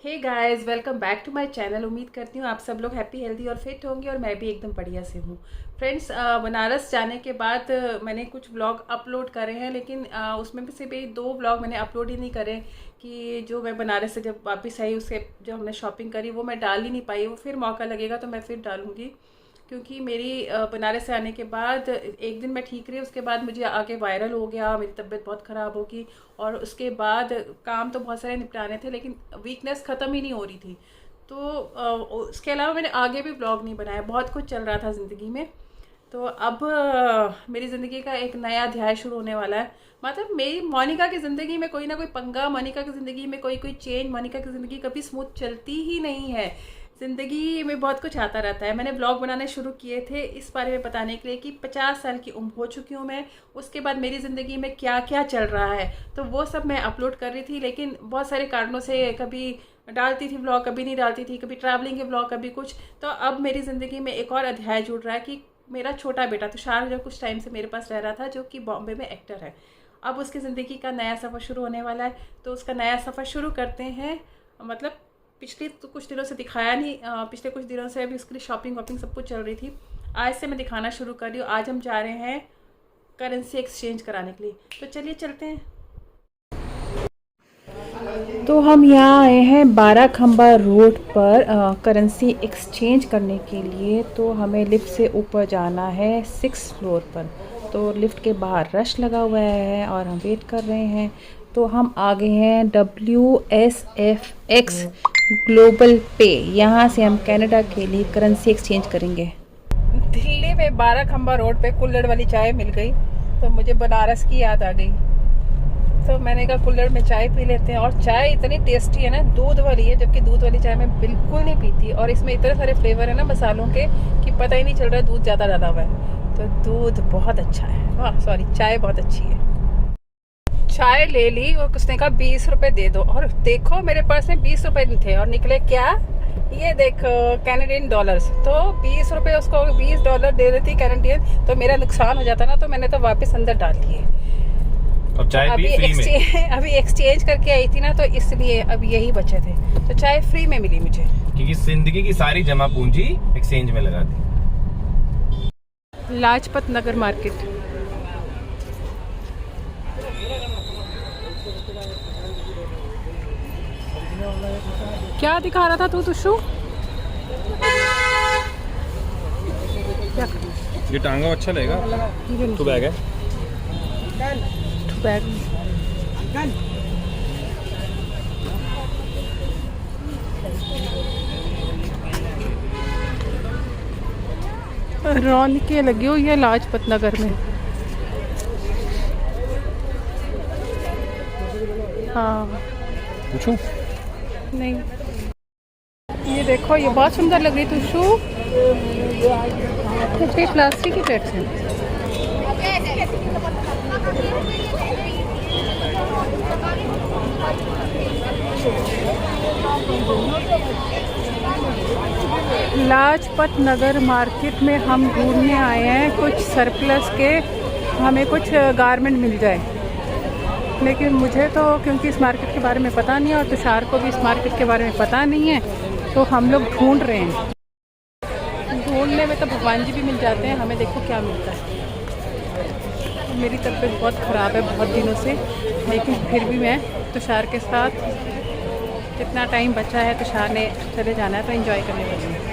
Hey guys, welcome back to my channel. उम्मीद करती हूँ आप सब लोग हैप्पी हेल्दी और फिट होंगे और मैं भी एकदम बढ़िया से हूँ। फ्रेंड्स, बनारस जाने के बाद मैंने कुछ व्लॉग अपलोड करे हैं, लेकिन उसमें से भी 2 व्लॉग मैंने अपलोड ही नहीं करे कि जो मैं बनारस से जब वापस आई उसके जो हमने शॉपिंग करी वो मैं डाल ही नहीं पाई। वो फिर मौका लगेगा तो मैं फिर डालूँगी, क्योंकि मेरी बनारस से आने के बाद एक दिन मैं ठीक रही, उसके बाद मुझे आगे वायरल हो गया, मेरी तबीयत बहुत ख़राब होगी और उसके बाद काम तो बहुत सारे निपटाने थे लेकिन वीकनेस ख़त्म ही नहीं हो रही थी। तो उसके अलावा मैंने आगे भी ब्लॉग नहीं बनाया, बहुत कुछ चल रहा था ज़िंदगी में। तो अब मेरी ज़िंदगी का एक नया अध्याय शुरू होने वाला है। मतलब मेरी मोनिका की ज़िंदगी में कोई ना कोई पंगा, मोनिका की ज़िंदगी में कोई कोई चेंज, मोनिका की ज़िंदगी कभी स्मूथ चलती ही नहीं है। ज़िंदगी में बहुत कुछ आता रहता है। मैंने ब्लॉग बनाने शुरू किए थे इस बारे में बताने के लिए कि 50 साल की उम्र हो चुकी हूँ मैं, उसके बाद मेरी ज़िंदगी में क्या क्या चल रहा है, तो वो सब मैं अपलोड कर रही थी। लेकिन बहुत सारे कारणों से कभी डालती थी ब्लॉग, कभी नहीं डालती थी, कभी ट्रैवलिंग के ब्लॉग, कभी कुछ। तो अब मेरी ज़िंदगी में एक और अध्याय जुड़ रहा है कि मेरा छोटा बेटा तुषार जो कुछ टाइम से मेरे पास रह रहा था, जो कि बॉम्बे में एक्टर है, अब उसकी ज़िंदगी का नया सफ़र शुरू होने वाला है। तो उसका नया सफ़र शुरू करते हैं। मतलब पिछले तो कुछ दिनों से दिखाया नहीं, पिछले कुछ दिनों से अभी उसके लिए शॉपिंग वॉपिंग सब कुछ चल रही थी। आज से मैं दिखाना शुरू कर रही हूँ। आज हम जा रहे हैं करेंसी एक्सचेंज कराने के लिए, तो चलिए चलते हैं। तो हम यहाँ आए हैं 12 खंबा रोड पर करेंसी एक्सचेंज करने के लिए। तो हमें लिफ्ट से ऊपर जाना है 6 फ्लोर पर। तो लिफ्ट के बाहर रश लगा हुआ है और हम वेट कर रहे हैं। तो हम आ गए हैं WSFX ग्लोबल पे। यहाँ से हम कनाडा के लिए करेंसी एक्सचेंज करेंगे। दिल्ली में 12 खंबा रोड पे कुल्हड़ वाली चाय मिल गई तो मुझे बनारस की याद आ गई। तो मैंने कहा कुल्हड़ में चाय पी लेते हैं। और चाय इतनी टेस्टी है ना, दूध वाली है, जबकि दूध वाली चाय मैं बिल्कुल नहीं पीती। और इसमें इतने सारे फ्लेवर है ना मसालों के कि पता ही नहीं चल रहा है दूध ज़्यादा डाला हुआ है। तो दूध बहुत अच्छा है, हाँ सॉरी, चाय बहुत अच्छी है। चाय ले ली और उसने कहा 20 रुपये दे दो। और देखो मेरे पास में 20 रुपये नहीं थे और निकले क्या, ये देखो कैनेडियन डॉलर्स। तो 20 रुपये उसको $20 दे देती कैनेडियन तो मेरा नुकसान हो जाता ना, तो मैंने तो वापस अंदर डाल दिए। और चाय अभी एक्सचेंज करके आई थी ना, तो इसलिए अब यही बचे थे, तो चाय फ्री में मिली मुझे, क्योंकि जिंदगी की सारी जमा पूंजी एक्सचेंज में लगा दी। लाजपत नगर मार्केट। क्या दिखा रहा था तू तुषु? ये टांगा अच्छा लगेगा, तो बैग है बैग। रौनकें लगी हुई है लाजपत नगर में। हाँ पूछूं? नहीं, ये देखो ये बहुत सुंदर लग रही तुषु। ये प्लास्टिक की प्लेट्स हैं। लाजपत नगर मार्केट में हम ढूंढने आए हैं कुछ सरप्लस के, हमें कुछ गारमेंट मिल जाए। लेकिन मुझे तो क्योंकि इस मार्केट के बारे में पता नहीं है और तुषार को भी इस मार्केट के बारे में पता नहीं है, तो हम लोग ढूंढ रहे हैं। ढूंढने में तो भगवान जी भी मिल जाते हैं, हमें देखो क्या मिलता है। मेरी तबीयत बहुत ख़राब है बहुत दिनों से, लेकिन फिर भी मैं तुषार के साथ, जितना टाइम बचा है तुषार ने चले जाना है तो एंजॉय करने वाली हूँ।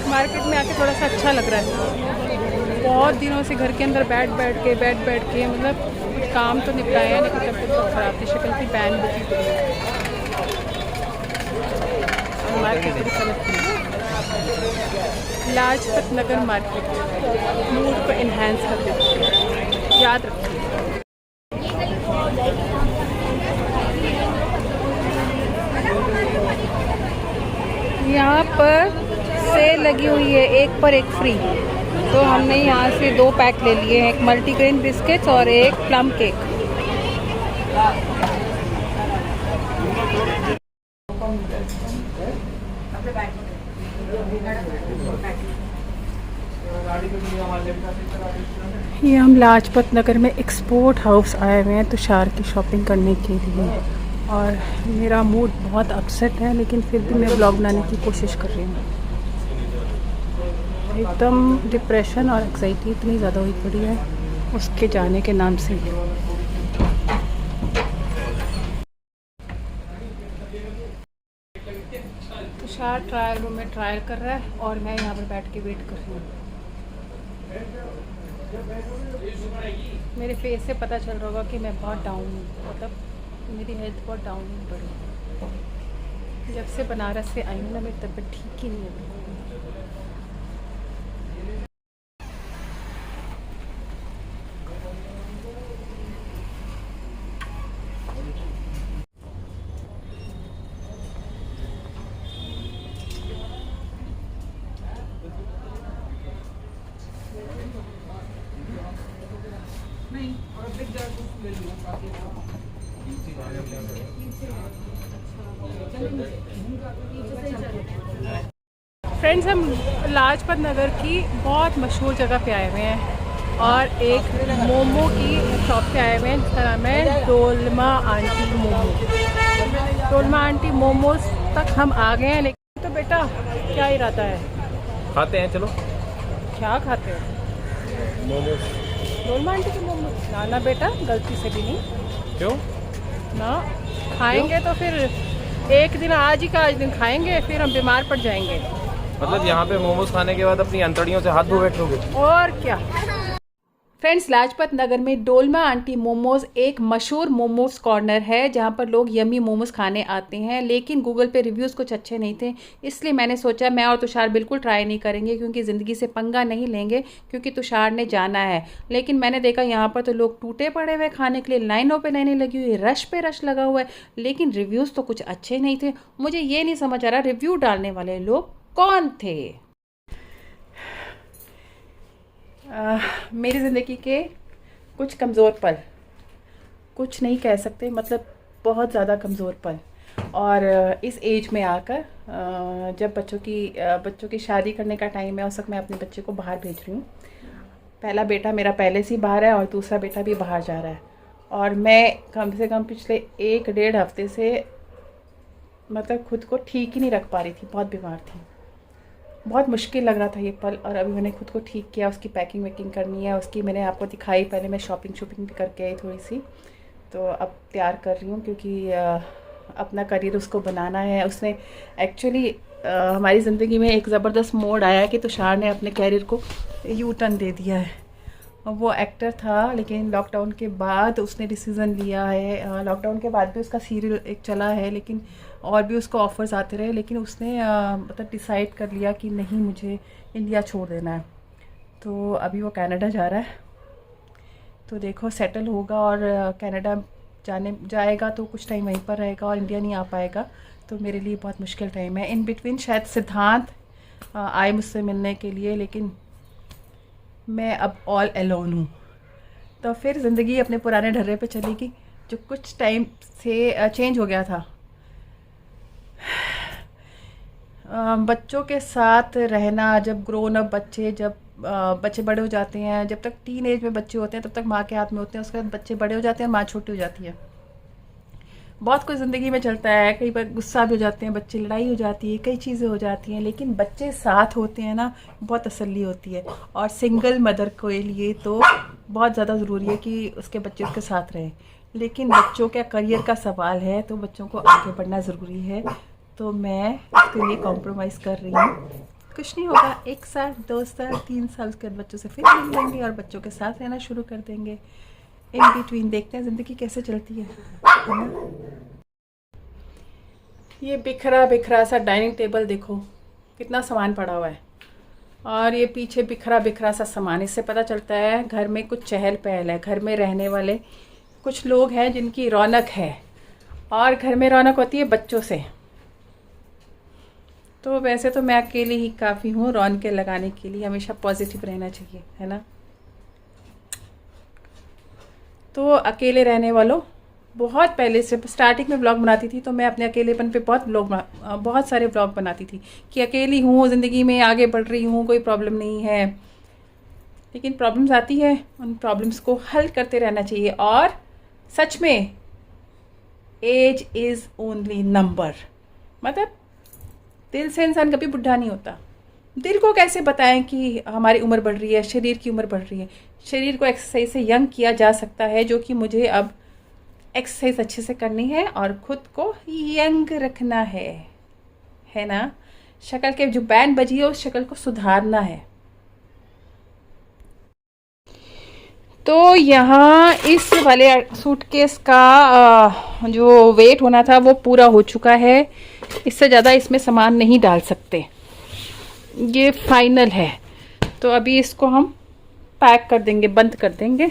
मार्केट में आके थोड़ा सा अच्छा लग रहा है। बहुत दिनों से घर के अंदर बैठ बैठ के मतलब कुछ काम तो निपटाया है, लेकिन तबीयत बहुत ख़राब थी, शक्ल की बैन बची पड़ी। मार्केट बड़ी गलत थी। लाजपत नगर मार्केट मूड को इन्हेंस कर देती है, याद रखिए। यहाँ पर सेल लगी हुई है, 1 पर 1 फ्री। तो हमने यहाँ से 2 पैक ले लिए हैं, एक मल्टीग्रेन बिस्किट्स और एक प्लम केक। ये हम लाजपत नगर में एक्सपोर्ट हाउस आए हुए हैं तुषार की शॉपिंग करने के लिए, और मेरा मूड बहुत अपसेट है, लेकिन फिर भी मैं ब्लॉग बनाने की कोशिश कर रही हूँ। एकदम डिप्रेशन और एंग्जाइटी इतनी ज़्यादा हुई पड़ी है उसके जाने के नाम से। तुषार ट्रायल रूम में ट्रायल कर रहा है और मैं यहाँ पर बैठ के वेट कर रही हूँ। मेरे फेस से पता चल रहा होगा कि मैं बहुत डाउन हूँ, मतलब मेरी हेल्थ बहुत डाउन हुई पड़ी। जब से बनारस से आई हूँ ना, मेरी तबीयत ठीक ही नहीं है। फ्रेंड्स, हम लाजपत नगर की बहुत मशहूर जगह पे आए हुए हैं और एक मोमो की शॉप पे आए हुए हैं जिसका नाम है डोलमा आंटी मोमो। डोलमा आंटी मोमोज तक हम आ गए हैं, लेकिन तो बेटा क्या इरादा है? खाते हैं, चलो। क्या खाते हैं? मोमोज। डोलमा आंटी के मोमोज? ना ना बेटा, गलती से भी नहीं। क्यों ना खाएंगे तो फिर एक दिन आज ही का आज दिन खाएंगे, फिर हम बीमार पड़ जाएंगे। मतलब यहाँ पे मोमोज खाने के बाद अपनी अंतड़ियों से हाथ धो बैठोगे? और क्या। फ्रेंड्स, लाजपत नगर में डोलमा आंटी मोमोज एक मशहूर मोमोज कॉर्नर है जहाँ पर लोग यमी मोमोज खाने आते हैं, लेकिन गूगल पे रिव्यूज़ कुछ अच्छे नहीं थे, इसलिए मैंने सोचा मैं और तुषार बिल्कुल ट्राई नहीं करेंगे, क्योंकि ज़िंदगी से पंगा नहीं लेंगे, क्योंकि तुषार ने जाना है। लेकिन मैंने देखा यहाँ पर तो लोग टूटे पड़े हुए खाने के लिए, लाइनों पर लाइनें लगी हुई, रश पे रश लगा हुआ है, लेकिन रिव्यूज़ तो कुछ अच्छे नहीं थे। मुझे ये नहीं समझ आ रहा रिव्यू डालने वाले लोग कौन थे। मेरी ज़िंदगी के कुछ कमज़ोर पल, कुछ नहीं कह सकते, मतलब बहुत ज़्यादा कमज़ोर पल। और इस एज में आकर जब बच्चों की शादी करने का टाइम है, उस वक्त मैं अपने बच्चे को बाहर भेज रही हूँ। पहला बेटा मेरा पहले से ही बाहर है और दूसरा बेटा भी बाहर जा रहा है, और मैं कम से कम पिछले 1-1.5 हफ्ते से मतलब खुद को ठीक ही नहीं रख पा रही थी, बहुत बीमार थी। बहुत मुश्किल लग रहा था ये पल, और अभी मैंने खुद को ठीक किया। उसकी पैकिंग वैकिंग करनी है, उसकी मैंने आपको दिखाई, पहले मैं शॉपिंग भी करके आई थोड़ी सी, तो अब तैयार कर रही हूँ, क्योंकि अपना करियर उसको बनाना है। उसने एक्चुअली हमारी ज़िंदगी में एक ज़बरदस्त मोड़ आया है कि तुषार ने अपने करियर को यू टर्न दे दिया है। वो एक्टर था, लेकिन लॉकडाउन के बाद उसने डिसीज़न लिया है। लॉकडाउन के बाद भी उसका सीरियल एक चला है, लेकिन और भी उसको ऑफ़र्स आते रहे, लेकिन उसने मतलब डिसाइड कर लिया कि नहीं, मुझे इंडिया छोड़ देना है। तो अभी वो कनाडा जा रहा है, तो देखो सेटल होगा, और कनाडा जाएगा तो कुछ टाइम वहीं पर रहेगा और इंडिया नहीं आ पाएगा, तो मेरे लिए बहुत मुश्किल टाइम है। इन बिटवीन शायद सिद्धांत आए मुझसे मिलने के लिए, लेकिन मैं अब ऑल एलोन हूँ। तो फिर ज़िंदगी अपने पुराने ढर्रे पे चलेगी, जो कुछ टाइम से चेंज हो गया था। बच्चों के साथ रहना, जब ग्रोन अप बच्चे, जब बच्चे बड़े हो जाते हैं, जब तक टीन एज में बच्चे होते हैं तब तक माँ के हाथ में होते हैं, उसके बाद बच्चे बड़े हो जाते हैं, माँ छोटी हो जाती है। बहुत कुछ ज़िंदगी में चलता है, कई बार गुस्सा भी हो जाते हैं बच्चे, लड़ाई हो जाती है, कई चीज़ें हो जाती हैं, लेकिन बच्चे साथ होते हैं ना, बहुत तसल्ली होती है। और सिंगल मदर के लिए तो बहुत ज़्यादा ज़रूरी है कि उसके बच्चे उसके साथ रहें, लेकिन बच्चों का करियर का सवाल है, तो बच्चों को आगे बढ़ना ज़रूरी है। तो मैं इसके लिए कॉम्प्रोमाइज़ कर रही हूँ। कुछ नहीं होगा, 1 साल 2 साल 3 साल के बाद बच्चों से फिर मिल लेंगे और बच्चों के साथ रहना शुरू कर देंगे। इन बिटवीन देखते हैं ज़िंदगी कैसे चलती है ना। ये बिखरा बिखरा सा डाइनिंग टेबल देखो, कितना सामान पड़ा हुआ है, और ये पीछे बिखरा बिखरा सा सामान। इससे पता चलता है घर में कुछ चहल पहल है, घर में रहने वाले कुछ लोग हैं जिनकी रौनक है, और घर में रौनक होती है बच्चों से। तो वैसे तो मैं अकेली ही काफ़ी हूँ, रौनकें लगाने के लिए हमेशा पॉजिटिव रहना चाहिए, है ना। तो अकेले रहने वालों, बहुत पहले से स्टार्टिंग में ब्लॉग बनाती थी तो मैं अपने अकेलेपन पे बहुत सारे ब्लॉग बनाती थी कि अकेली हूँ, ज़िंदगी में आगे बढ़ रही हूँ, कोई प्रॉब्लम नहीं है। लेकिन प्रॉब्लम्स आती है, उन प्रॉब्लम्स को हल करते रहना चाहिए। और सच में एज इज़ ओनली नंबर, मतलब दिल से इंसान कभी बुढ़ा नहीं होता। दिल को कैसे बताएं कि हमारी उम्र बढ़ रही है, शरीर की उम्र बढ़ रही है। शरीर को एक्सरसाइज से यंग किया जा सकता है, जो कि मुझे अब एक्सरसाइज अच्छे से करनी है और ख़ुद को यंग रखना है ना। शक्ल के जो बैंड बजी है उस शक्ल को सुधारना है। तो यहाँ इस वाले सूटकेस का जो वेट होना था वो पूरा हो चुका है। इससे ज़्यादा इसमें सामान नहीं डाल सकते, ये फाइनल है। तो अभी इसको हम पैक कर देंगे, बंद कर देंगे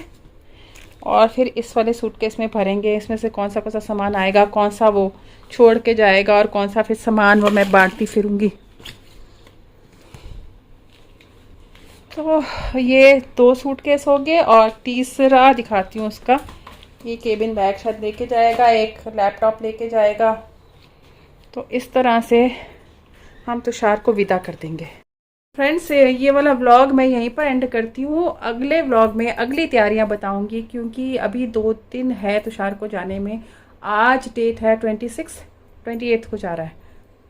और फिर इस वाले सूटकेस में भरेंगे। इसमें से कौन सा सामान आएगा, कौन सा वो छोड़ के जाएगा और कौन सा फिर सामान वो मैं बांटती फिरूंगी। तो ये 2 सूटकेस हो गए और तीसरा दिखाती हूँ उसका। ये केबिन बैग शायद लेके जाएगा, एक लैपटॉप लेके जाएगा। तो इस तरह से हम तुषार को विदा कर देंगे। फ्रेंड्स, ये वाला व्लॉग मैं यहीं पर एंड करती हूँ। अगले व्लॉग में अगली तैयारियाँ बताऊँगी, क्योंकि अभी 2 दिन है तुषार को जाने में। आज डेट है 28 को जा रहा है।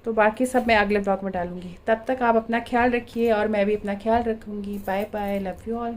तो बाकी सब मैं अगले ब्लॉग में डालूंगी। तब तक आप अपना ख्याल रखिए और मैं भी अपना ख्याल रखूँगी। Bye bye, love you all.